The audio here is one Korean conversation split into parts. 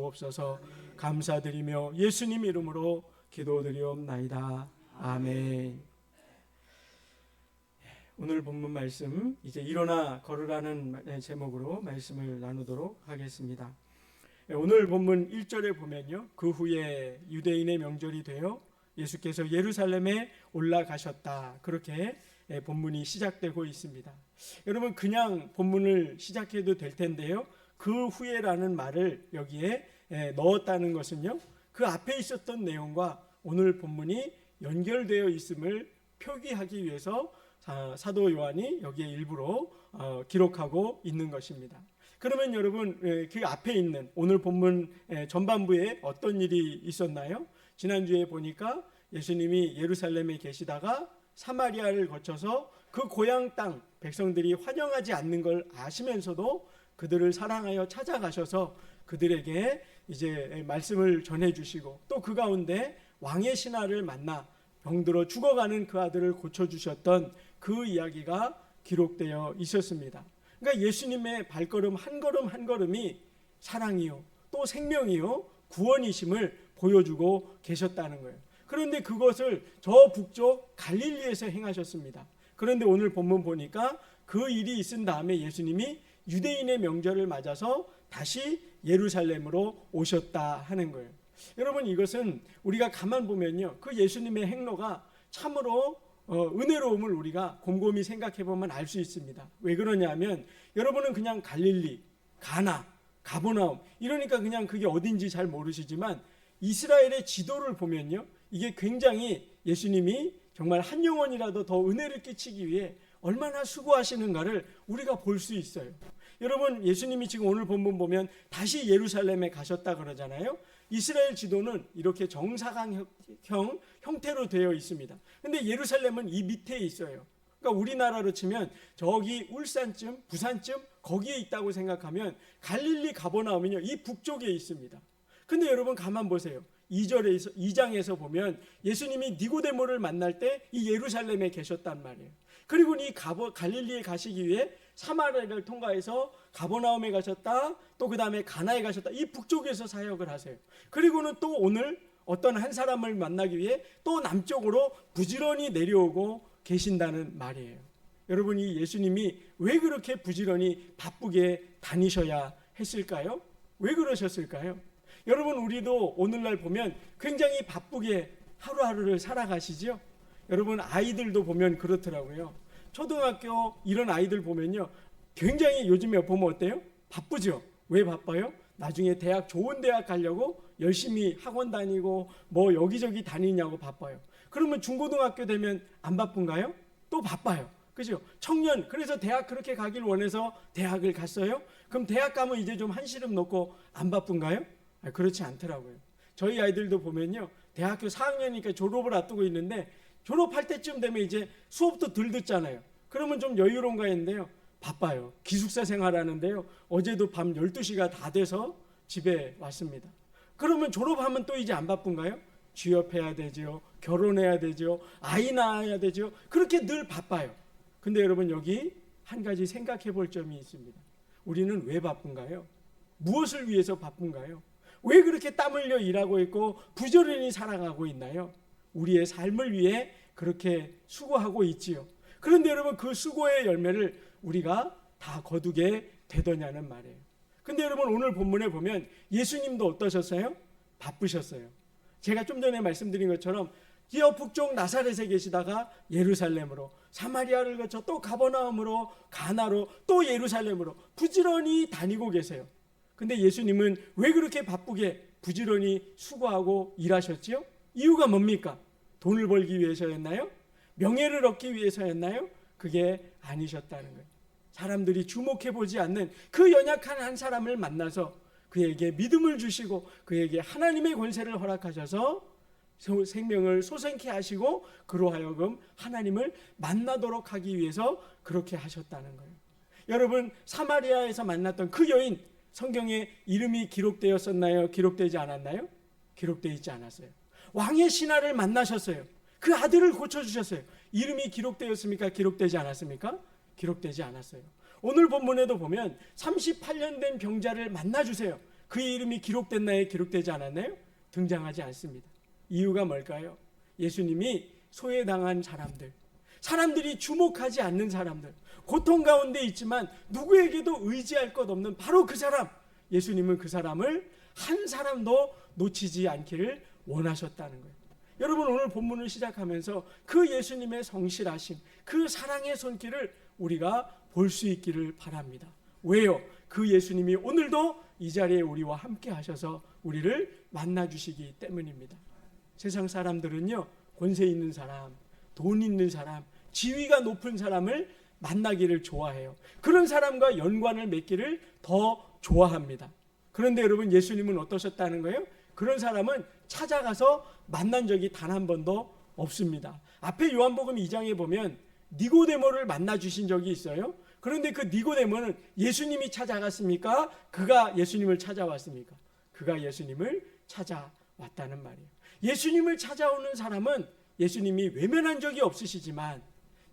주옵소서. 감사드리며 예수님 이름으로 기도드리옵나이다. 아멘. 오늘 본문 말씀, 이제 일어나 걸으라는 제목으로 말씀을 나누도록 하겠습니다. 오늘 본문 1절에 보면요, 그 후에 유대인의 명절이 되어 예수께서 예루살렘에 올라가셨다, 그렇게 본문이 시작되고 있습니다. 여러분, 그냥 본문을 시작해도 될 텐데요, 그 후에라는 말을 여기에 넣었다는 것은요, 그 앞에 있었던 내용과 오늘 본문이 연결되어 있음을 표기하기 위해서 사도 요한이 여기에 일부러 기록하고 있는 것입니다. 그러면 여러분, 그 앞에 있는 오늘 본문 전반부에 어떤 일이 있었나요? 지난주에 보니까 예수님이 예루살렘에 계시다가 사마리아를 거쳐서 그 고향 땅 백성들이 환영하지 않는 걸 아시면서도 그들을 사랑하여 찾아가셔서 그들에게 이제 말씀을 전해주시고, 또 그 가운데 왕의 신하를 만나 병들어 죽어가는 그 아들을 고쳐주셨던 그 이야기가 기록되어 있었습니다. 그러니까 예수님의 발걸음 한 걸음 한 걸음이 사랑이요, 또 생명이요, 구원이심을 보여주고 계셨다는 거예요. 그런데 그것을 저 북쪽 갈릴리에서 행하셨습니다. 그런데 오늘 본문 보니까 그 일이 있은 다음에 예수님이 유대인의 명절을 맞아서 다시 예루살렘으로 오셨다 하는 거예요. 여러분, 이것은 우리가 가만 보면요, 그 예수님의 행로가 참으로 은혜로움을 우리가 곰곰이 생각해 보면 알 수 있습니다. 왜 그러냐면, 여러분은 그냥 갈릴리, 가나, 가버나움 이러니까 그냥 그게 어딘지 잘 모르시지만, 이스라엘의 지도를 보면요, 이게 굉장히 예수님이 정말 한 영혼이라도 더 은혜를 끼치기 위해 얼마나 수고하시는가를 우리가 볼 수 있어요. 여러분, 예수님이 지금 오늘 본문 보면 다시 예루살렘에 가셨다 그러잖아요. 이스라엘 지도는 이렇게 정사각형 형태로 되어 있습니다. 근데 예루살렘은 이 밑에 있어요. 그러니까 우리나라로 치면 저기 울산쯤, 부산쯤 거기에 있다고 생각하면, 갈릴리 가버나움은요, 이 북쪽에 있습니다. 근데 여러분 가만 보세요. 2장에서 보면 예수님이 니고데모를 만날 때 이 예루살렘에 계셨단 말이에요. 그리고 이 갈릴리에 가시기 위해 사마리아를 통과해서 가버나움에 가셨다, 또 그 다음에 가나에 가셨다, 이 북쪽에서 사역을 하세요. 그리고는 또 오늘 어떤 한 사람을 만나기 위해 또 남쪽으로 부지런히 내려오고 계신다는 말이에요. 여러분, 이 예수님이 왜 그렇게 부지런히 바쁘게 다니셔야 했을까요? 왜 그러셨을까요? 여러분, 우리도 오늘날 보면 굉장히 바쁘게 하루하루를 살아가시죠? 여러분, 아이들도 보면 그렇더라고요. 초등학교 이런 아이들 보면요, 굉장히 요즘에 보면 어때요? 바쁘죠? 왜 바빠요? 나중에 대학, 좋은 대학 가려고 열심히 학원 다니고 뭐 여기저기 다니냐고 바빠요. 그러면 중고등학교 되면 안 바쁜가요? 또 바빠요. 그죠? 청년, 그래서 대학 그렇게 가길 원해서 대학을 갔어요? 그럼 대학 가면 이제 좀 한시름 놓고 안 바쁜가요? 그렇지 않더라고요. 저희 아이들도 보면요, 대학교 4학년이니까 졸업을 앞두고 있는데 졸업할 때쯤 되면 이제 수업도 덜 듣잖아요. 그러면 좀 여유로운가 했는데요, 바빠요. 기숙사 생활하는데요, 어제도 밤 12시가 다 돼서 집에 왔습니다. 그러면 졸업하면 또 이제 안 바쁜가요? 취업해야 되죠, 결혼해야 되죠, 아이 낳아야 되죠. 그렇게 늘 바빠요. 근데 여러분, 여기 한 가지 생각해 볼 점이 있습니다. 우리는 왜 바쁜가요? 무엇을 위해서 바쁜가요? 왜 그렇게 땀 흘려 일하고 있고 부지런히 살아가고 있나요? 우리의 삶을 위해 그렇게 수고하고 있지요. 그런데 여러분, 그 수고의 열매를 우리가 다 거두게 되더냐는 말이에요. 근데 여러분, 오늘 본문에 보면 예수님도 어떠셨어요? 바쁘셨어요. 제가 좀 전에 말씀드린 것처럼 저 북쪽 나사렛에 계시다가 예루살렘으로, 사마리아를 거쳐 또 가버나움으로, 가나로, 또 예루살렘으로 부지런히 다니고 계세요. 근데 예수님은 왜 그렇게 바쁘게 부지런히 수고하고 일하셨지요? 이유가 뭡니까? 돈을 벌기 위해서였나요? 명예를 얻기 위해서였나요? 그게 아니셨다는 거예요. 사람들이 주목해보지 않는 그 연약한 한 사람을 만나서 그에게 믿음을 주시고 그에게 하나님의 권세를 허락하셔서 생명을 솟게 하시고 그로 하여금 하나님을 만나도록 하기 위해서 그렇게 하셨다는 거예요. 여러분, 사마리아에서 만났던 그 여인, 성경에 이름이 기록되었었나요? 기록되지 않았나요? 기록되어 있지 않았어요. 왕의 신하를 만나셨어요. 그 아들을 고쳐주셨어요. 이름이 기록되었습니까? 기록되지 않았습니까? 기록되지 않았어요. 오늘 본문에도 보면 38년 된 병자를 만나주세요. 그의 이름이 기록됐나요? 기록되지 않았나요? 등장하지 않습니다. 이유가 뭘까요? 예수님이 소외당한 사람들이 주목하지 않는 사람들, 고통 가운데 있지만 누구에게도 의지할 것 없는 바로 그 사람, 예수님은 그 사람을 한 사람도 놓치지 않기를 원하셨다는 거예요. 여러분, 오늘 본문을 시작하면서 그 예수님의 성실하심, 그 사랑의 손길을 우리가 볼 수 있기를 바랍니다. 왜요? 그 예수님이 오늘도 이 자리에 우리와 함께 하셔서 우리를 만나주시기 때문입니다. 세상 사람들은요, 권세 있는 사람, 돈 있는 사람, 지위가 높은 사람을 만나기를 좋아해요. 그런 사람과 연관을 맺기를 더 좋아합니다. 그런데 여러분, 예수님은 어떠셨다는 거예요? 그런 사람은 찾아가서 만난 적이 단 한 번도 없습니다. 앞에 요한복음 2장에 보면 니고데모를 만나 주신 적이 있어요. 그런데 그 니고데모는 예수님이 찾아갔습니까? 그가 예수님을 찾아왔습니까? 그가 예수님을 찾아왔다는 말이에요. 예수님을 찾아오는 사람은 예수님이 외면한 적이 없으시지만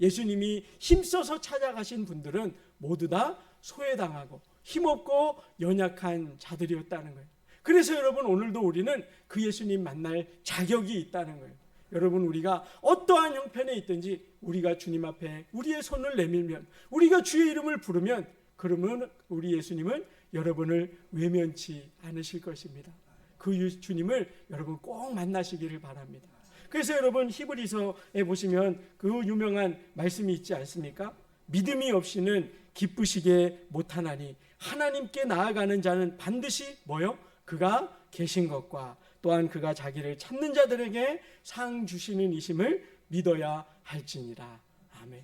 예수님이 힘써서 찾아가신 분들은 모두 다 소외당하고 힘없고 연약한 자들이었다는 거예요. 그래서 여러분, 오늘도 우리는 그 예수님 만날 자격이 있다는 거예요. 여러분, 우리가 어떠한 형편에 있든지 우리가 주님 앞에 우리의 손을 내밀면, 우리가 주의 이름을 부르면, 그러면 우리 예수님은 여러분을 외면치 않으실 것입니다. 그 주님을 여러분 꼭 만나시기를 바랍니다. 그래서 여러분, 히브리서에 보시면 그 유명한 말씀이 있지 않습니까? 믿음이 없이는 기쁘시게 못하나니 하나님께 나아가는 자는 반드시 뭐요? 그가 계신 것과 또한 그가 자기를 찾는 자들에게 상 주시는 이심을 믿어야 할지니라. 아멘.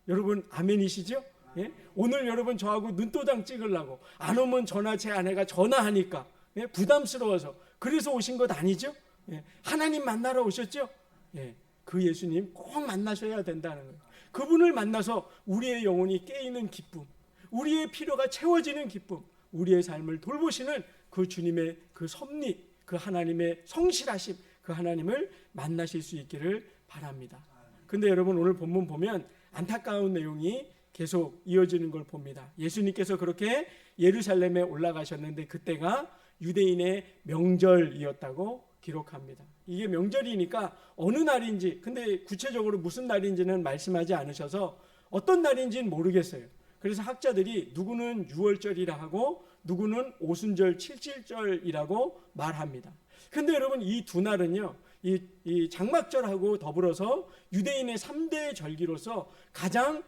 여러분, 아멘이시죠? 예? 오늘 여러분 저하고 눈도장 찍으려고 안 오면 제 아내가 전화하니까 부담스러워서 그래서 오신 것 아니죠? 하나님 만나러 오셨죠? 그 예수님 꼭 만나셔야 된다는 거예요. 그분을 만나서 우리의 영혼이 깨이는 기쁨, 우리의 필요가 채워지는 기쁨, 우리의 삶을 돌보시는 그 주님의 그 섭리, 그 하나님의 성실하심, 그 하나님을 만나실 수 있기를 바랍니다. 근데 여러분, 오늘 본문 보면 안타까운 내용이 계속 이어지는 걸 봅니다. 예수님께서 그렇게 예루살렘에 올라가셨는데 그때가 유대인의 명절이었다고 기록합니다. 이게 명절이니까 어느 날인지, 근데 구체적으로 무슨 날인지는 말씀하지 않으셔서 어떤 날인지는 모르겠어요. 그래서 학자들이 누구는 유월절이라 하고 누구는 오순절 7.7절이라고 말합니다. 근데 여러분, 이 두 날은요, 이 장막절하고 더불어서 유대인의 3대 절기로서 가장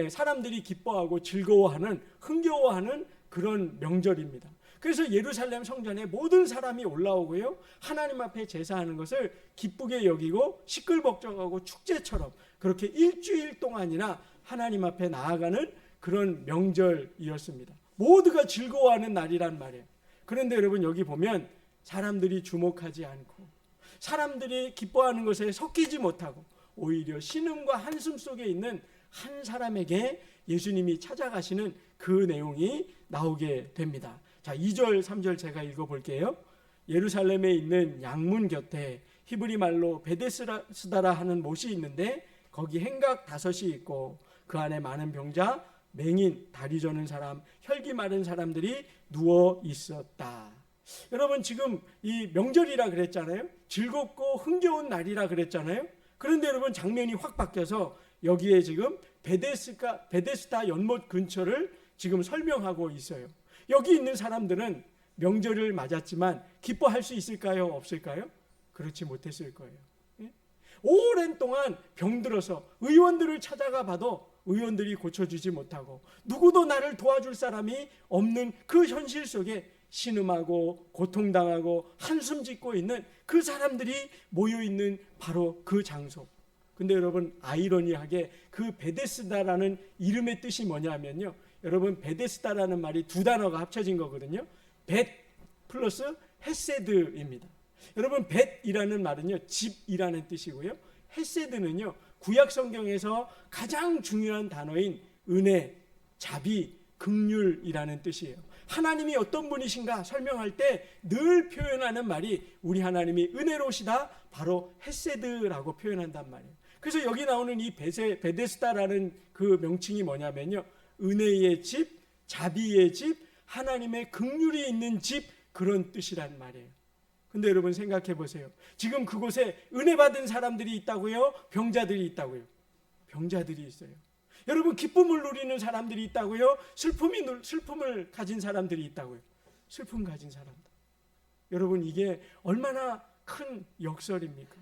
사람들이 기뻐하고 즐거워하는, 흥겨워하는 그런 명절입니다. 그래서 예루살렘 성전에 모든 사람이 올라오고요, 하나님 앞에 제사하는 것을 기쁘게 여기고 시끌벅적하고 축제처럼 그렇게 일주일 동안이나 하나님 앞에 나아가는 그런 명절이었습니다. 모두가 즐거워하는 날이란 말이에요. 그런데 여러분, 여기 보면 사람들이 주목하지 않고 사람들이 기뻐하는 것에 섞이지 못하고 오히려 신음과 한숨 속에 있는 한 사람에게 예수님이 찾아가시는 그 내용이 나오게 됩니다. 자, 2절 3절 제가 읽어볼게요. 예루살렘에 있는 양문 곁에 히브리 말로 베데스다라 하는 못이 있는데 거기 행각 5이 있고 그 안에 많은 병자, 맹인, 다리 저는 사람, 혈기 마른 사람들이 누워 있었다. 여러분, 지금 이 명절이라 그랬잖아요. 즐겁고 흥겨운 날이라 그랬잖아요. 그런데 여러분, 장면이 확 바뀌어서 여기에 지금 베데스다 연못 근처를 지금 설명하고 있어요. 여기 있는 사람들은 명절을 맞았지만 기뻐할 수 있을까요? 없을까요? 그렇지 못했을 거예요. 오랜 동안 병들어서 의원들을 찾아가 봐도 의원들이 고쳐주지 못하고 누구도 나를 도와줄 사람이 없는 그 현실 속에 신음하고 고통당하고 한숨 짓고 있는 그 사람들이 모여있는 바로 그 장소. 근데 여러분, 아이러니하게 그 베데스다라는 이름의 뜻이 뭐냐면요, 여러분, 베데스다라는 말이 두 단어가 합쳐진 거거든요. 벳 플러스 헤세드입니다. 여러분, 벳이라는 말은요, 집이라는 뜻이고요, 헤세드는요, 구약 성경에서 가장 중요한 단어인 은혜, 자비, 긍휼이라는 뜻이에요. 하나님이 어떤 분이신가 설명할 때 늘 표현하는 말이 우리 하나님이 은혜로우시다, 바로 헤세드라고 표현한단 말이에요. 그래서 여기 나오는 이 베데스다라는 그 명칭이 뭐냐면요, 은혜의 집, 자비의 집, 하나님의 긍휼이 있는 집, 그런 뜻이란 말이에요. 근데 여러분 생각해 보세요. 지금 그곳에 은혜 받은 사람들이 있다고요? 병자들이 있다고요? 병자들이 있어요. 여러분 기쁨을 누리는 사람들이 있다고요? 슬픔을 가진 사람들이 있다고요? 슬픔 가진 사람들. 여러분 이게 얼마나 큰 역설입니까?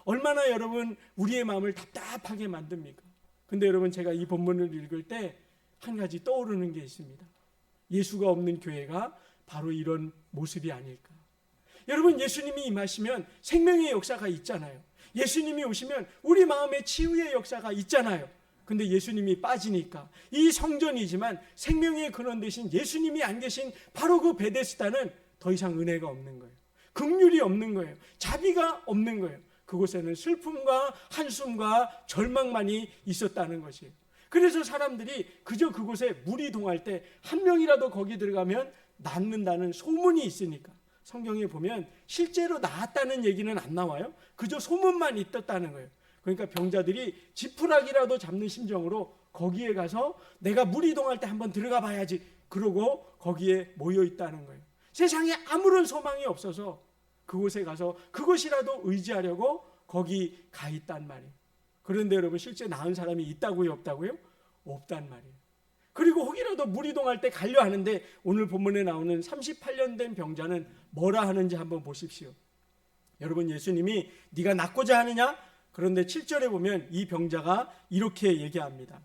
얼마나 여러분 우리의 마음을 답답하게 만듭니까? 근데 여러분 제가 이 본문을 읽을 때 한 가지 떠오르는 게 있습니다. 예수가 없는 교회가 바로 이런 모습이 아닐까. 여러분 예수님이 임하시면 생명의 역사가 있잖아요. 예수님이 오시면 우리 마음에 치유의 역사가 있잖아요. 근데 예수님이 빠지니까 이 성전이지만 생명의 근원 대신 예수님이 안 계신 바로 그 베데스다는 더 이상 은혜가 없는 거예요. 긍휼이 없는 거예요. 자비가 없는 거예요. 그곳에는 슬픔과 한숨과 절망만이 있었다는 것이에요. 그래서 사람들이 그저 그곳에 물이 동할 때 한 명이라도 거기 들어가면 낫는다는 소문이 있으니까 성경에 보면 실제로 나았다는 얘기는 안 나와요. 그저 소문만 있었다는 거예요. 그러니까 병자들이 지푸라기라도 잡는 심정으로 거기에 가서 내가 물이 동할 때 한번 들어가 봐야지 그러고 거기에 모여 있다는 거예요. 세상에 아무런 소망이 없어서 그곳에 가서 그것이라도 의지하려고 거기 가 있단 말이에요. 그런데 여러분 실제 나은 사람이 있다고요? 없다고요? 없단 말이에요. 그리고 혹이라도 물이 동할 때 가려 하는데 오늘 본문에 나오는 38년 된 병자는 뭐라 하는지 한번 보십시오. 여러분 예수님이 네가 낫고자 하느냐? 그런데 7절에 보면 이 병자가 이렇게 얘기합니다.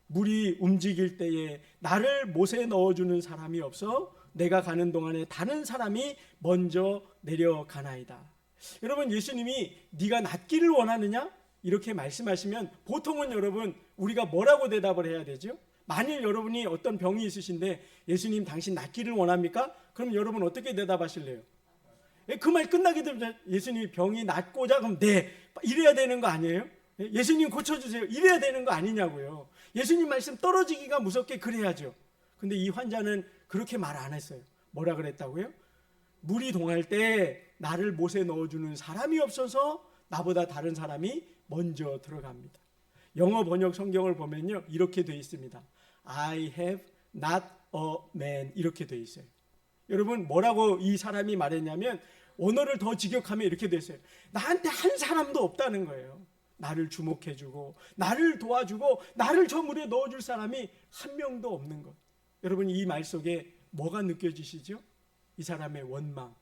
물이 움직일 때에 나를 못에 넣어주는 사람이 없어 내가 가는 동안에 다른 사람이 먼저 내려가나이다. 여러분 예수님이 네가 낫기를 원하느냐? 이렇게 말씀하시면 보통은 여러분 우리가 뭐라고 대답을 해야 되죠? 만일 여러분이 어떤 병이 있으신데 예수님 당신 낫기를 원합니까? 그럼 여러분 어떻게 대답하실래요? 그 말 끝나게 되면 예수님이 병이 낫고자 그럼 네 이래야 되는 거 아니에요? 예수님 고쳐주세요 이래야 되는 거 아니냐고요. 예수님 말씀 떨어지기가 무섭게 그래야죠. 근데 이 환자는 그렇게 말 안 했어요. 뭐라 그랬다고요? 물이 동할 때 나를 못에 넣어주는 사람이 없어서 나보다 다른 사람이 먼저 들어갑니다. 영어 번역 성경을 보면요 이렇게 돼 있습니다. I have not a man 이렇게 돼 있어요. 여러분 뭐라고 이 사람이 말했냐면 언어를 더 직역하면 이렇게 돼 있어요. 나한테 한 사람도 없다는 거예요. 나를 주목해주고 나를 도와주고 나를 저 물에 넣어줄 사람이 한 명도 없는 것. 여러분 이 말 속에 뭐가 느껴지시죠? 이 사람의 원망,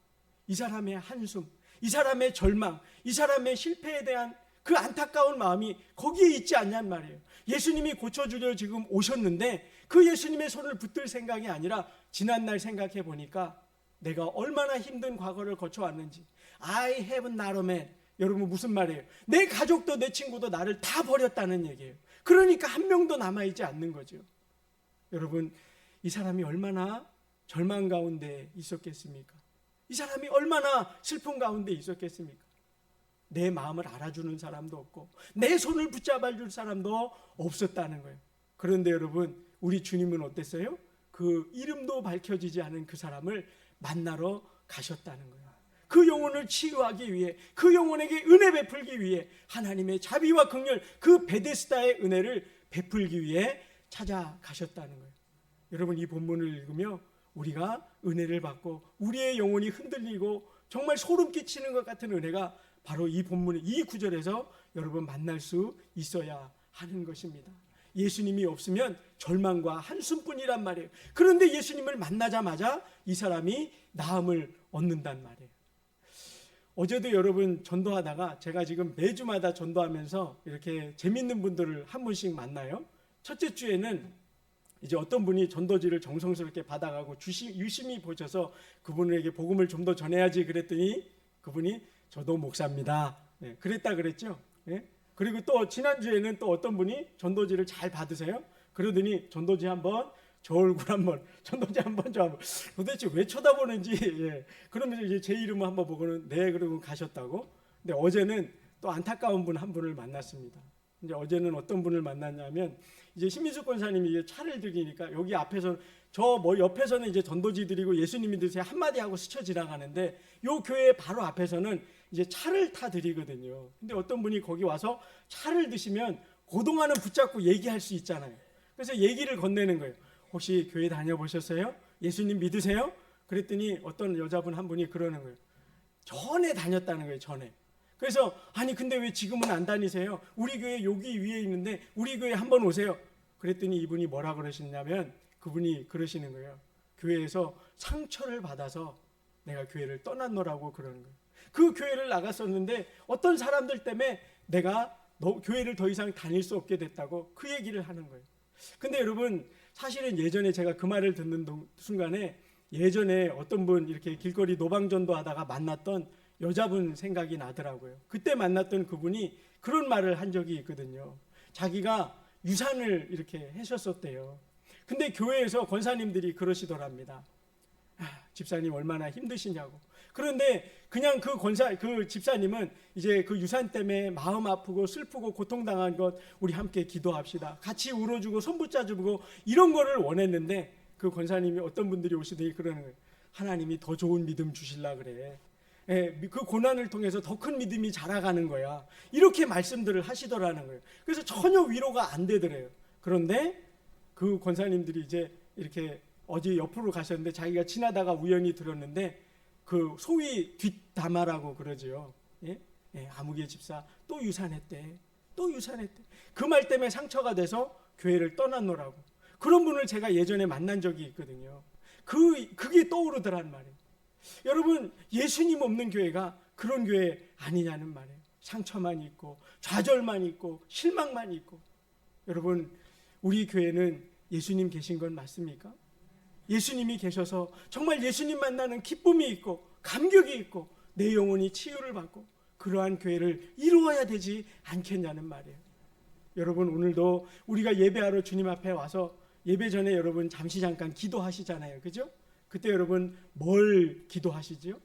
이 사람의 한숨, 이 사람의 절망, 이 사람의 실패에 대한 그 안타까운 마음이 거기에 있지 않냔 말이에요. 예수님이 고쳐주려 지금 오셨는데 그 예수님의 손을 붙들 생각이 아니라 지난날 생각해 보니까 내가 얼마나 힘든 과거를 거쳐왔는지 I have not a man. 여러분 무슨 말이에요? 내 가족도 내 친구도 나를 다 버렸다는 얘기예요. 그러니까 한 명도 남아있지 않는 거죠. 여러분 이 사람이 얼마나 절망 가운데 있었겠습니까? 이 사람이 얼마나 슬픔 가운데 있었겠습니까? 내 마음을 알아주는 사람도 없고 내 손을 붙잡아 줄 사람도 없었다는 거예요. 그런데 여러분 우리 주님은 어땠어요? 그 이름도 밝혀지지 않은 그 사람을 만나러 가셨다는 거예요. 그 영혼을 치유하기 위해 그 영혼에게 은혜 베풀기 위해 하나님의 자비와 긍휼 그 베데스다의 은혜를 베풀기 위해 찾아가셨다는 거예요. 여러분 이 본문을 읽으며 우리가 은혜를 받고 우리의 영혼이 흔들리고 정말 소름 끼치는 것 같은 은혜가 바로 이 본문의 이 구절에서 여러분 만날 수 있어야 하는 것입니다. 예수님이 없으면 절망과 한숨뿐이란 말이에요. 그런데 예수님을 만나자마자 이 사람이 나음을 얻는단 말이에요. 어제도 여러분 전도하다가 제가 지금 매주마다 전도하면서 이렇게 재밌는 분들을 한 분씩 만나요. 첫째 주에는 이제 어떤 분이 전도지를 정성스럽게 받아가고 유심히 보셔서 그분에게 복음을 좀 더 전해야지 그랬더니 그분이 저도 목사입니다. 네, 그랬다 그랬죠. 네? 그리고 또 지난주에는 또 어떤 분이 전도지를 잘 받으세요. 그러더니 전도지 한번 저 얼굴 한번 전도지 한번 저 한번 도대체 왜 쳐다보는지 예. 그러면서 이제 제 이름을 한번 보고는 네 그러고 가셨다고. 근데 어제는 또 안타까운 분 한 분을 만났습니다. 이제 어제는 어떤 분을 만났냐면 이제 신민숙 권사님이 이제 차를 드리니까 여기 앞에서 저 뭐 옆에서는 이제 전도지 드리고 예수님 믿으세요 한마디 하고 스쳐 지나가는데 요 교회 바로 앞에서는 이제 차를 타 드리거든요. 근데 어떤 분이 거기 와서 차를 드시면 그동안은 붙잡고 얘기할 수 있잖아요. 그래서 얘기를 건네는 거예요. 혹시 교회 다녀보셨어요? 예수님 믿으세요? 그랬더니 어떤 여자분 한 분이 그러는 거예요. 전에 다녔다는 거예요. 전에. 그래서 아니 근데 왜 지금은 안 다니세요? 우리 교회 여기 위에 있는데 우리 교회 한번 오세요. 그랬더니 이분이 뭐라 그러시냐면 그분이 그러시는 거예요. 교회에서 상처를 받아서 내가 교회를 떠났노라고 그러는 거예요. 그 교회를 나갔었는데 어떤 사람들 때문에 내가 교회를 더 이상 다닐 수 없게 됐다고 그 얘기를 하는 거예요. 근데 여러분 사실은 예전에 제가 그 말을 듣는 순간에 예전에 어떤 분 이렇게 길거리 노방전도 하다가 만났던 여자분 생각이 나더라고요. 그때 만났던 그분이 그런 말을 한 적이 있거든요. 자기가 유산을 이렇게 하셨었대요. 근데 교회에서 권사님들이 그러시더랍니다. 집사님 얼마나 힘드시냐고. 그런데 그냥 그 집사님은 이제 그 유산 때문에 마음 아프고 슬프고 고통당한 것 우리 함께 기도합시다. 같이 울어주고 손 붙잡고 이런 거를 원했는데 그 권사님이 어떤 분들이 오시더니 그러는 거예요. 하나님이 더 좋은 믿음 주실라 그래. 그 고난을 통해서 더 큰 믿음이 자라가는 거야. 이렇게 말씀들을 하시더라는 거예요. 그래서 전혀 위로가 안 되더래요. 그런데 그 권사님들이 이제 이렇게 어디 옆으로 가셨는데 자기가 지나다가 우연히 들었는데 그 소위 뒷담화라고 그러죠. 아무개 집사 또 유산했대. 또 유산했대. 그 말 때문에 상처가 돼서 교회를 떠났노라고. 그런 분을 제가 예전에 만난 적이 있거든요. 그게 떠오르더란 말이에요. 여러분 예수님 없는 교회가 그런 교회 아니냐는 말이에요. 상처만 있고 좌절만 있고 실망만 있고. 여러분 우리 교회는 예수님 계신 건 맞습니까? 예수님이 계셔서 정말 예수님 만나는 기쁨이 있고 감격이 있고 내 영혼이 치유를 받고 그러한 교회를 이루어야 되지 않겠냐는 말이에요. 여러분 오늘도 우리가 예배하러 주님 앞에 와서 예배 전에 여러분 잠깐 기도하시잖아요. 그죠? 그때 여러분 뭘 기도하시죠?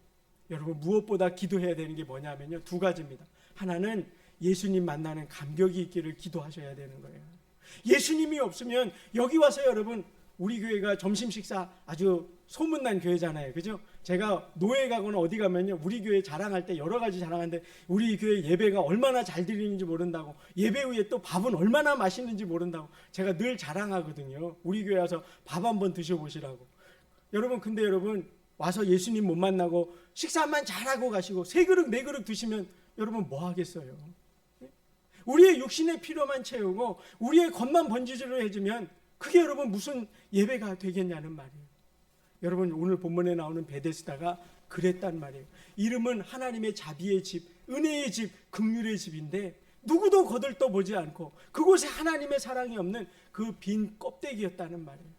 여러분 무엇보다 기도해야 되는 게 뭐냐면요. 두 가지입니다. 하나는 예수님 만나는 감격이 있기를 기도하셔야 되는 거예요. 예수님이 없으면 여기 와서 여러분 우리 교회가 점심 식사 아주 소문난 교회잖아요. 그죠? 제가 노예 가거나 어디 가면요. 우리 교회 자랑할 때 여러 가지 자랑하는데 우리 교회 예배가 얼마나 잘 드리는지 모른다고 예배 후에 또 밥은 얼마나 맛있는지 모른다고 제가 늘 자랑하거든요. 우리 교회 와서 밥 한번 드셔보시라고. 여러분 근데 여러분 와서 예수님 못 만나고 식사만 잘하고 가시고 세 그릇 네 그릇 드시면 여러분 뭐 하겠어요? 우리의 육신의 필요만 채우고 우리의 겉만 번지르르 해주면 그게 여러분 무슨 예배가 되겠냐는 말이에요. 여러분 오늘 본문에 나오는 베데스다가 그랬단 말이에요. 이름은 하나님의 자비의 집, 은혜의 집, 긍휼의 집인데 누구도 거들떠보지 않고 그곳에 하나님의 사랑이 없는 그 빈 껍데기였다는 말이에요.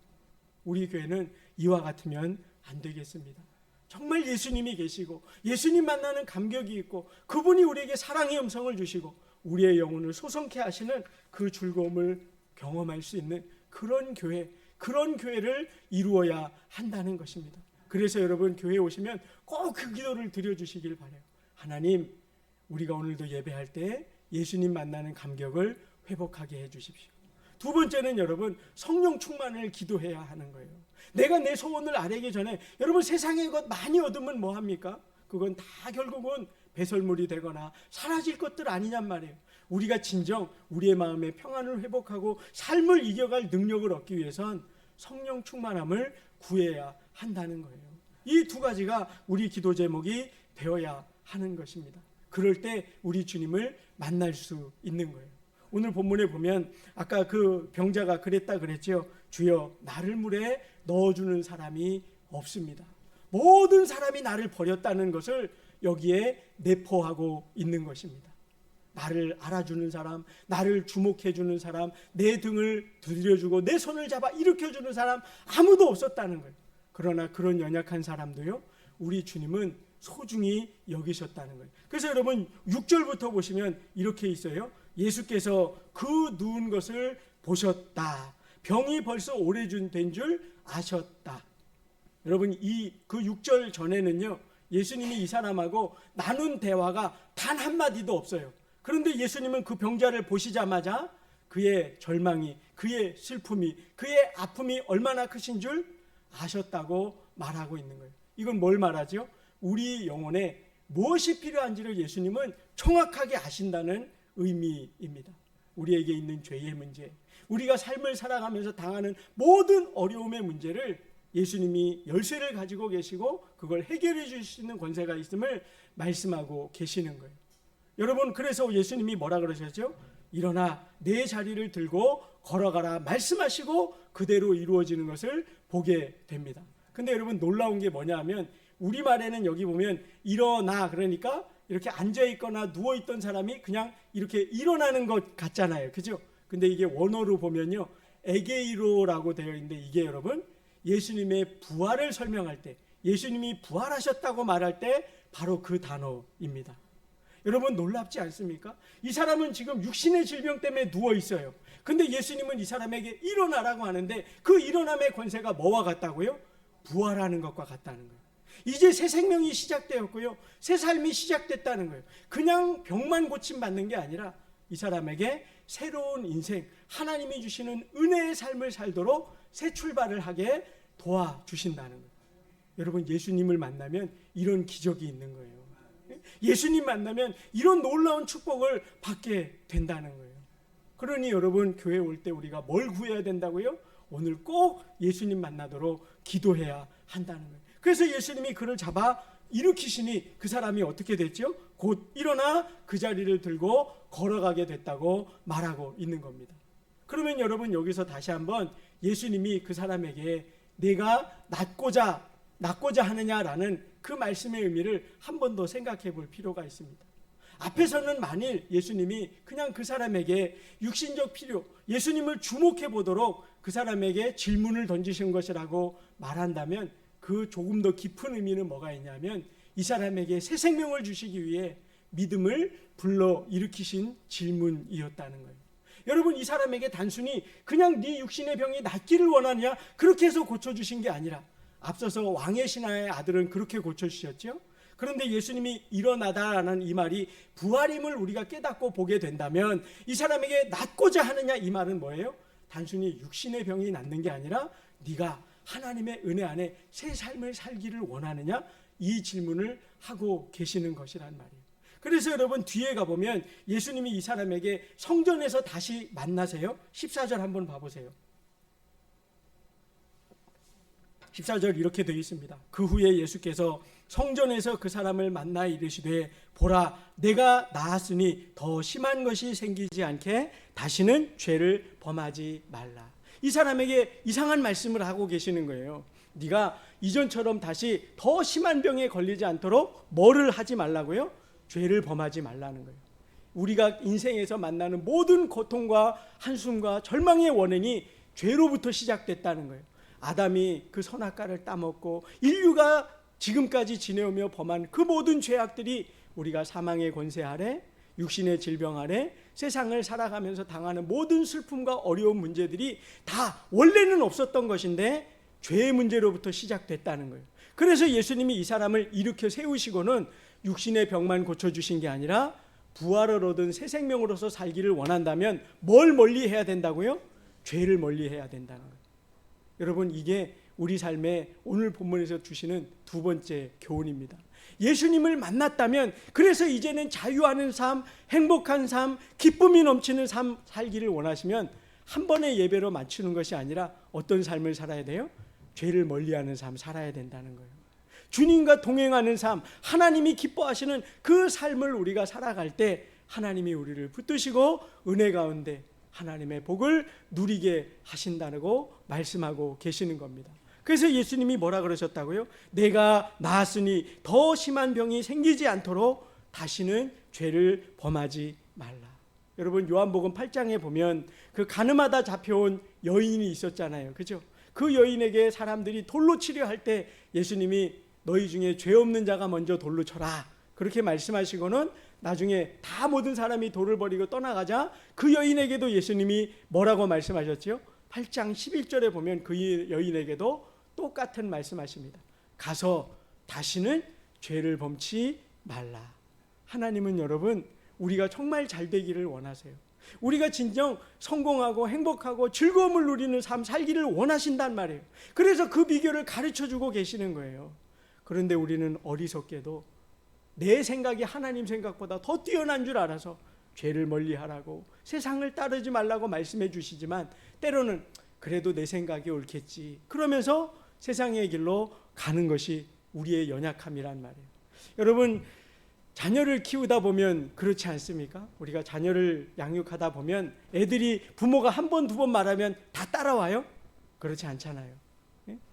우리 교회는 이와 같으면 안 되겠습니다. 정말 예수님이 계시고 예수님 만나는 감격이 있고 그분이 우리에게 사랑의 음성을 주시고 우리의 영혼을 소성케 하시는 그 즐거움을 경험할 수 있는 그런 교회를 이루어야 한다는 것입니다. 그래서 여러분 교회에 오시면 꼭 그 기도를 드려주시길 바라요. 하나님 우리가 오늘도 예배할 때 예수님 만나는 감격을 회복하게 해주십시오. 두 번째는 여러분 성령 충만을 기도해야 하는 거예요. 내가 내 소원을 아뢰기 전에 여러분 세상의 것 많이 얻으면 뭐합니까? 그건 다 결국은 배설물이 되거나 사라질 것들 아니냔 말이에요. 우리가 진정 우리의 마음의 평안을 회복하고 삶을 이겨갈 능력을 얻기 위해선 성령 충만함을 구해야 한다는 거예요. 이 두 가지가 우리 기도 제목이 되어야 하는 것입니다. 그럴 때 우리 주님을 만날 수 있는 거예요. 오늘 본문에 보면 아까 그 병자가 그랬다 그랬죠. 주여 나를 물에 넣어주는 사람이 없습니다. 모든 사람이 나를 버렸다는 것을 여기에 내포하고 있는 것입니다. 나를 알아주는 사람, 나를 주목해주는 사람, 내 등을 두드려주고 내 손을 잡아 일으켜주는 사람 아무도 없었다는 거예요. 그러나 그런 연약한 사람도요 우리 주님은 소중히 여기셨다는 거예요. 그래서 여러분 6절부터 보시면 이렇게 있어요. 예수께서 그 누운 것을 보셨다. 병이 벌써 오래된 줄 아셨다. 여러분 그 6절 전에는요 예수님이 이 사람하고 나눈 대화가 단 한마디도 없어요. 그런데 예수님은 그 병자를 보시자마자 그의 절망이, 그의 슬픔이, 그의 아픔이 얼마나 크신 줄 아셨다고 말하고 있는 거예요. 이건 뭘 말하죠? 우리 영혼에 무엇이 필요한지를 예수님은 정확하게 아신다는 의미입니다. 우리에게 있는 죄의 문제, 우리가 삶을 살아가면서 당하는 모든 어려움의 문제를 예수님이 열쇠를 가지고 계시고 그걸 해결해 주실 수 있는 권세가 있음을 말씀하고 계시는 거예요. 여러분, 그래서 예수님이 뭐라 그러셨죠? 일어나 내 자리를 들고 걸어가라 말씀하시고 그대로 이루어지는 것을 보게 됩니다. 근데 여러분, 놀라운 게 뭐냐 하면 우리말에는 여기 보면 일어나, 그러니까 이렇게 앉아있거나 누워있던 사람이 그냥 이렇게 일어나는 것 같잖아요. 그죠? 근데 이게 원어로 보면요, 에게이로라고 되어 있는데, 이게 여러분 예수님의 부활을 설명할 때, 예수님이 부활하셨다고 말할 때 바로 그 단어입니다. 여러분, 놀랍지 않습니까? 이 사람은 지금 육신의 질병 때문에 누워 있어요. 근데 예수님은 이 사람에게 일어나라고 하는데, 그 일어남의 권세가 뭐와 같다고요? 부활하는 것과 같다는 거예요. 이제 새 생명이 시작되었고요, 새 삶이 시작됐다는 거예요. 그냥 병만 고침받는 게 아니라 이 사람에게 새로운 인생, 하나님이 주시는 은혜의 삶을 살도록 새 출발을 하게 도와주신다는 거예요. 여러분, 예수님을 만나면 이런 기적이 있는 거예요. 예수님 만나면 이런 놀라운 축복을 받게 된다는 거예요. 그러니 여러분, 교회 올 때 우리가 뭘 구해야 된다고요? 오늘 꼭 예수님 만나도록 기도해야 한다는 거예요. 그래서 예수님이 그를 잡아 일으키시니 그 사람이 어떻게 됐죠? 곧 일어나 그 자리를 들고 걸어가게 됐다고 말하고 있는 겁니다. 그러면 여러분, 여기서 다시 한번 예수님이 그 사람에게 내가 낫고자 하느냐라는 그 말씀의 의미를 한 번 더 생각해 볼 필요가 있습니다. 앞에서는 만일 예수님이 그냥 그 사람에게 육신적 필요, 예수님을 주목해 보도록 그 사람에게 질문을 던지신 것이라고 말한다면, 그 조금 더 깊은 의미는 뭐가 있냐면 이 사람에게 새 생명을 주시기 위해 믿음을 불러 일으키신 질문이었다는 거예요. 여러분, 이 사람에게 단순히 그냥 네 육신의 병이 낫기를 원하느냐 그렇게 해서 고쳐주신 게 아니라, 앞서서 왕의 신하의 아들은 그렇게 고쳐주셨죠. 그런데 예수님이 일어나다라는 이 말이 부활임을 우리가 깨닫고 보게 된다면, 이 사람에게 낫고자 하느냐 이 말은 뭐예요? 단순히 육신의 병이 낫는 게 아니라 네가 하나님의 은혜 안에 새 삶을 살기를 원하느냐, 이 질문을 하고 계시는 것이란 말이에요. 그래서 여러분, 뒤에 가보면 예수님이 이 사람에게 성전에서 다시 만나세요. 14절 한번 봐보세요. 14절 이렇게 되어 있습니다. 그 후에 예수께서 성전에서 그 사람을 만나 이르시되, 보라, 내가 나았으니 더 심한 것이 생기지 않게 다시는 죄를 범하지 말라. 이 사람에게 이상한 말씀을 하고 계시는 거예요. 네가 이전처럼 다시 더 심한 병에 걸리지 않도록 뭐를 하지 말라고요? 죄를 범하지 말라는 거예요. 우리가 인생에서 만나는 모든 고통과 한숨과 절망의 원인이 죄로부터 시작됐다는 거예요. 아담이 그 선악과를 따먹고 인류가 지금까지 지내오며 범한 그 모든 죄악들이 우리가 사망의 권세 아래, 육신의 질병 아래 세상을 살아가면서 당하는 모든 슬픔과 어려운 문제들이 다 원래는 없었던 것인데 죄의 문제로부터 시작됐다는 거예요. 그래서 예수님이 이 사람을 일으켜 세우시고는 육신의 병만 고쳐주신 게 아니라 부활을 얻은 새 생명으로서 살기를 원한다면 뭘 멀리 해야 된다고요? 죄를 멀리 해야 된다는 거예요. 여러분, 이게 우리 삶에 오늘 본문에서 주시는 두 번째 교훈입니다. 예수님을 만났다면, 그래서 이제는 자유하는 삶, 행복한 삶, 기쁨이 넘치는 삶 살기를 원하시면 한 번의 예배로 맞추는 것이 아니라 어떤 삶을 살아야 돼요? 죄를 멀리하는 삶 살아야 된다는 거예요. 주님과 동행하는 삶, 하나님이 기뻐하시는 그 삶을 우리가 살아갈 때 하나님이 우리를 붙드시고 은혜 가운데 하나님의 복을 누리게 하신다고 말씀하고 계시는 겁니다. 그래서 예수님이 뭐라 그러셨다고요? 내가 나았으니 더 심한 병이 생기지 않도록 다시는 죄를 범하지 말라. 여러분, 요한복음 8장에 보면 그 가늠하다 잡혀온 여인이 있었잖아요. 그죠? 그 여인에게 사람들이 돌로 치려 할 때 예수님이 너희 중에 죄 없는 자가 먼저 돌로 쳐라, 그렇게 말씀하시고는 나중에 다 모든 사람이 돌을 버리고 떠나가자 그 여인에게도 예수님이 뭐라고 말씀하셨죠? 8장 11절에 보면 그 여인에게도 똑같은 말씀하십니다. 가서 다시는 죄를 범치 말라. 하나님은 여러분, 우리가 정말 잘 되기를 원하세요. 우리가 진정 성공하고 행복하고 즐거움을 누리는 삶 살기를 원하신단 말이에요. 그래서 그 비결을 가르쳐주고 계시는 거예요. 그런데 우리는 어리석게도 내 생각이 하나님 생각보다 더 뛰어난 줄 알아서 죄를 멀리하라고, 세상을 따르지 말라고 말씀해 주시지만 때로는 그래도 내 생각이 옳겠지 그러면서 세상의 길로 가는 것이 우리의 연약함이란 말이에요. 여러분, 자녀를 키우다 보면 그렇지 않습니까? 우리가 자녀를 양육하다 보면 애들이 부모가 한 번, 두 번 말하면 다 따라와요? 그렇지 않잖아요.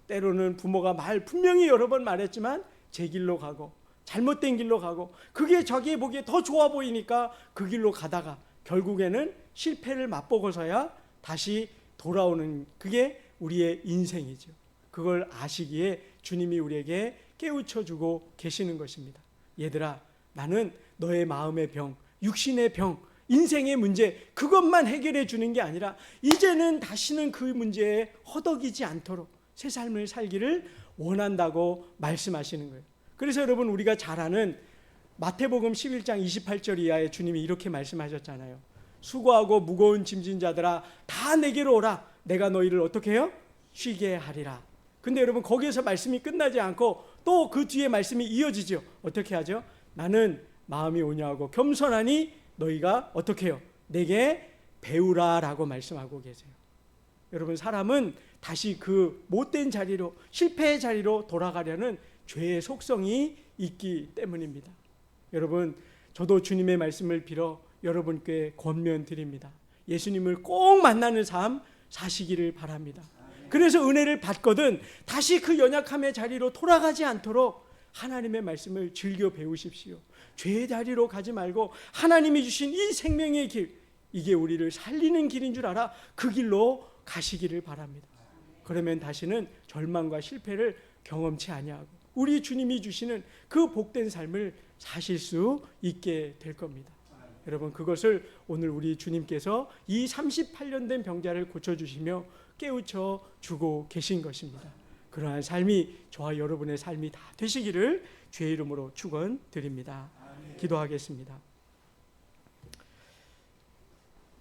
때로는 부모가 말 분명히 여러 번 말했지만 제 길로 가고 잘못된 길로 가고 그게 자기 보기에 더 좋아 보이니까 그 길로 가다가 결국에는 실패를 맛보고서야 다시 돌아오는, 그게 우리의 인생이죠. 그걸 아시기에 주님이 우리에게 깨우쳐주고 계시는 것입니다. 얘들아, 나는 너의 마음의 병, 육신의 병, 인생의 문제, 그것만 해결해 주는 게 아니라 이제는 다시는 그 문제에 허덕이지 않도록 새 삶을 살기를 원한다고 말씀하시는 거예요. 그래서 여러분, 우리가 잘 아는 마태복음 11장 28절 이하에 주님이 이렇게 말씀하셨잖아요. 수고하고 무거운 짐진 자들아 다 내게로 오라. 내가 너희를 어떻게 해요? 쉬게 하리라. 근데 여러분, 거기에서 말씀이 끝나지 않고 또 그 뒤에 말씀이 이어지죠. 어떻게 하죠? 나는 마음이 온유하고 겸손하니 너희가 어떻게 해요? 내게 배우라 라고 말씀하고 계세요. 여러분, 사람은 다시 그 못된 자리로, 실패의 자리로 돌아가려는 죄의 속성이 있기 때문입니다. 여러분, 저도 주님의 말씀을 빌어 여러분께 권면드립니다. 예수님을 꼭 만나는 삶 사시기를 바랍니다. 그래서 은혜를 받거든 다시 그 연약함의 자리로 돌아가지 않도록 하나님의 말씀을 즐겨 배우십시오. 죄의 자리로 가지 말고 하나님이 주신 이 생명의 길, 이게 우리를 살리는 길인 줄 알아 그 길로 가시기를 바랍니다. 그러면 다시는 절망과 실패를 경험치 아니하고 우리 주님이 주시는 그 복된 삶을 사실 수 있게 될 겁니다. 여러분, 그것을 오늘 우리 주님께서 이 38년 된 병자를 고쳐주시며 깨우쳐 주고 계신 것입니다. 그러한 삶이 저와 여러분의 삶이 다 되시기를 주의 이름으로 축원드립니다. 기도하겠습니다.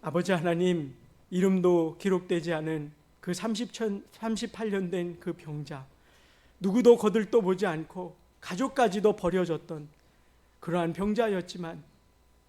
아버지 하나님, 이름도 기록되지 않은 그 38년 된 그 병자, 누구도 거들떠 보지 않고 가족까지도 버려졌던 그러한 병자였지만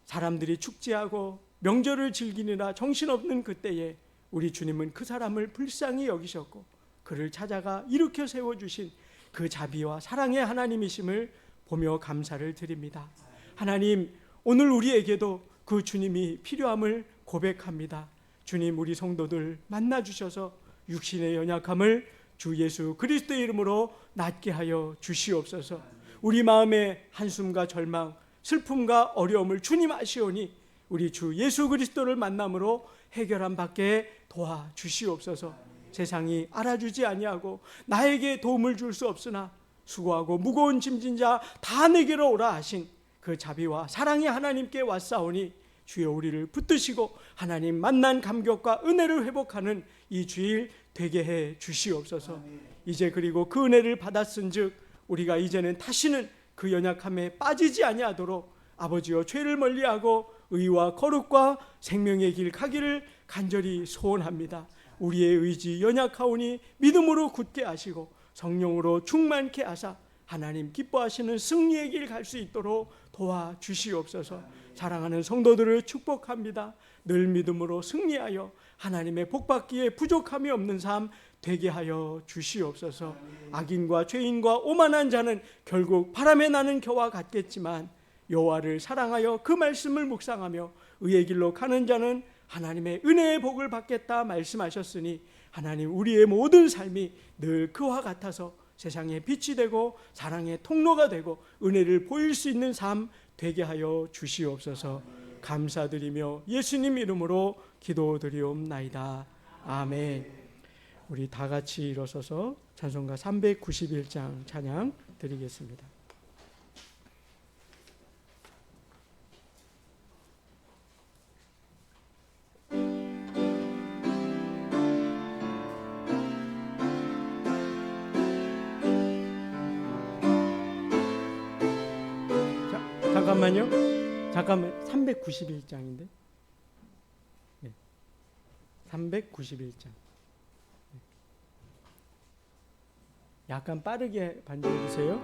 사람들이 축제하고 명절을 즐기느라 정신없는 그때에 우리 주님은 그 사람을 불쌍히 여기셨고 그를 찾아가 일으켜 세워주신 그 자비와 사랑의 하나님이심을 보며 감사를 드립니다. 하나님, 오늘 우리에게도 그 주님이 필요함을 고백합니다. 주님, 우리 성도들 만나주셔서 육신의 연약함을 주 예수 그리스도의 이름으로 낫게 하여 주시옵소서. 우리 마음의 한숨과 절망, 슬픔과 어려움을 주님 아시오니 우리 주 예수 그리스도를 만남으로 해결함 받게 도와주시옵소서. 세상이 알아주지 아니하고 나에게 도움을 줄 수 없으나 수고하고 무거운 짐진 자 다 내게로 오라 하신 그 자비와 사랑의 하나님께 왔사오니 주여 우리를 붙드시고 하나님 만난 감격과 은혜를 회복하는 이 주일 되게 해 주시옵소서. 이제 그리고 그 은혜를 받았은즉 우리가 이제는 다시는 그 연약함에 빠지지 아니하도록 아버지여 죄를 멀리하고 의와 거룩과 생명의 길 가기를 간절히 소원합니다. 우리의 의지 연약하오니 믿음으로 굳게 하시고 성령으로 충만케 하사 하나님 기뻐하시는 승리의 길 갈 수 있도록 도와주시옵소서. 사랑하는 성도들을 축복합니다. 늘 믿음으로 승리하여 하나님의 복받기에 부족함이 없는 삶 되게 하여 주시옵소서. 악인과 죄인과 오만한 자는 결국 바람에 나는 겨와 같겠지만 여호와를 사랑하여 그 말씀을 묵상하며 의의 길로 가는 자는 하나님의 은혜의 복을 받겠다 말씀하셨으니 하나님, 우리의 모든 삶이 늘 그와 같아서 세상에 빛이 되고 사랑의 통로가 되고 은혜를 보일 수 있는 삶 되게 하여 주시옵소서. 감사드리며 예수님 이름으로 기도드리옵나이다. 아멘. 우리 다 같이 일어서서 찬송가 391장 찬양 드리겠습니다. 잠깐만 391장인데 391장 약간 빠르게 반주해 주세요.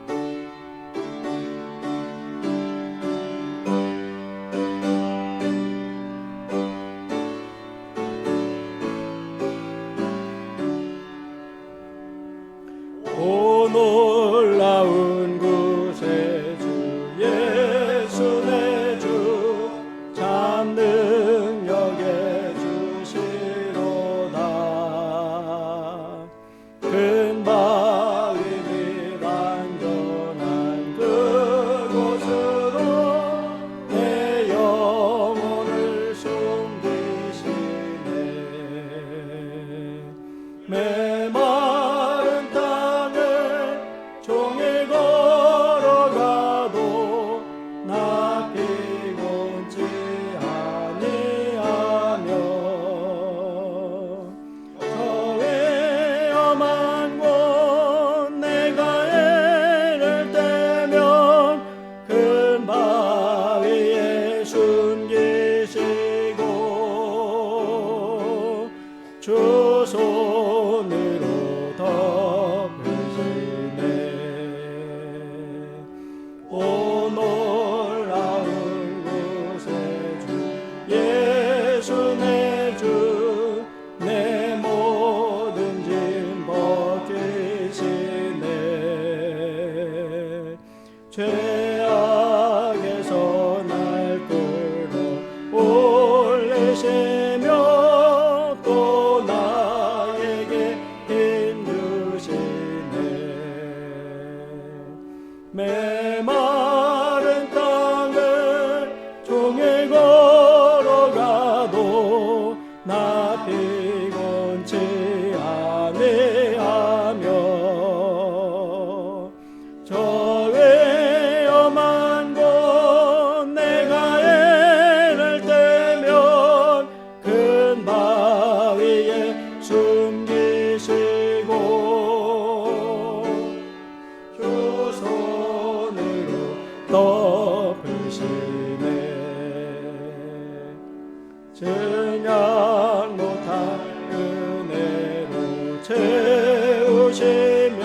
증량 못할 은혜로 채우시며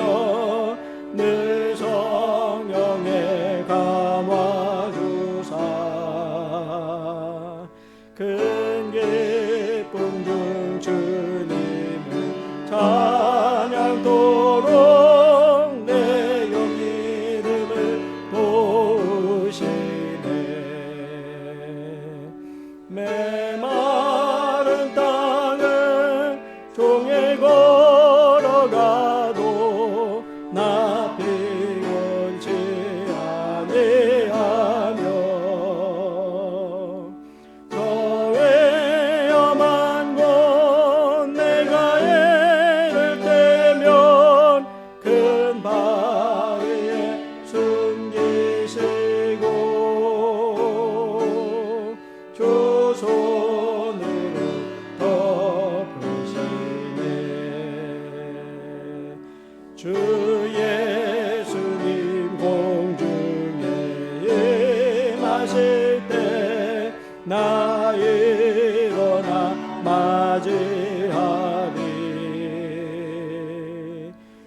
늘 성령에 감화주사 큰 기쁨 중 주님을 찬양토록 내 영 이름을 도우시네. 메마른 땅을 종일 걸어가도 나 피곤치 아니하며 저 위험한 곳 내가 애를 떼면 큰 바위에 숨기시고 주 손으로 덮으시네. 주 예수님 공중에 임하실 때 나 일어나 맞이하리.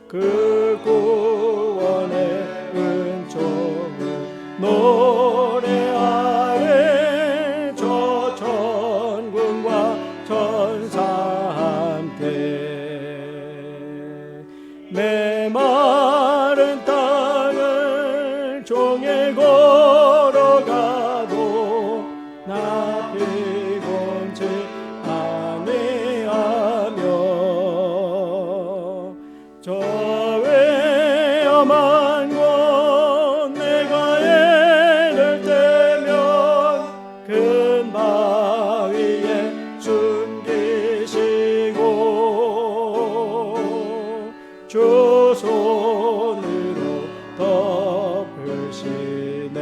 그 구원의 은총을 노래하리. 저 천군과 천사 함께 메마른 땅을 종일 걸어가도 나 피곤치 아니하며 저 위험한 곳 내가 애를 떼면 큰 바위에 숨기시고 주 손으로 덮으시네.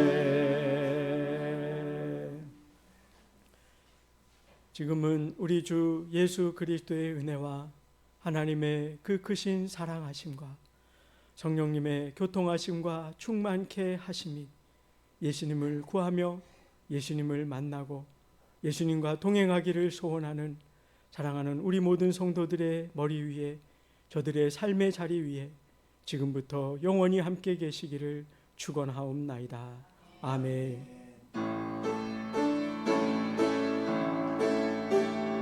지금은 우리 주 예수 그리스도의 은혜와 하나님의 그 크신 사랑하심과 성령님의 교통하심과 충만케 하심이 예수님을 구하며 예수님을 만나고 예수님과 동행하기를 소원하는 사랑하는 우리 모든 성도들의 머리 위에 저들의 삶의 자리 위에 지금부터 영원히 함께 계시기를 축원하옵나이다. 아멘.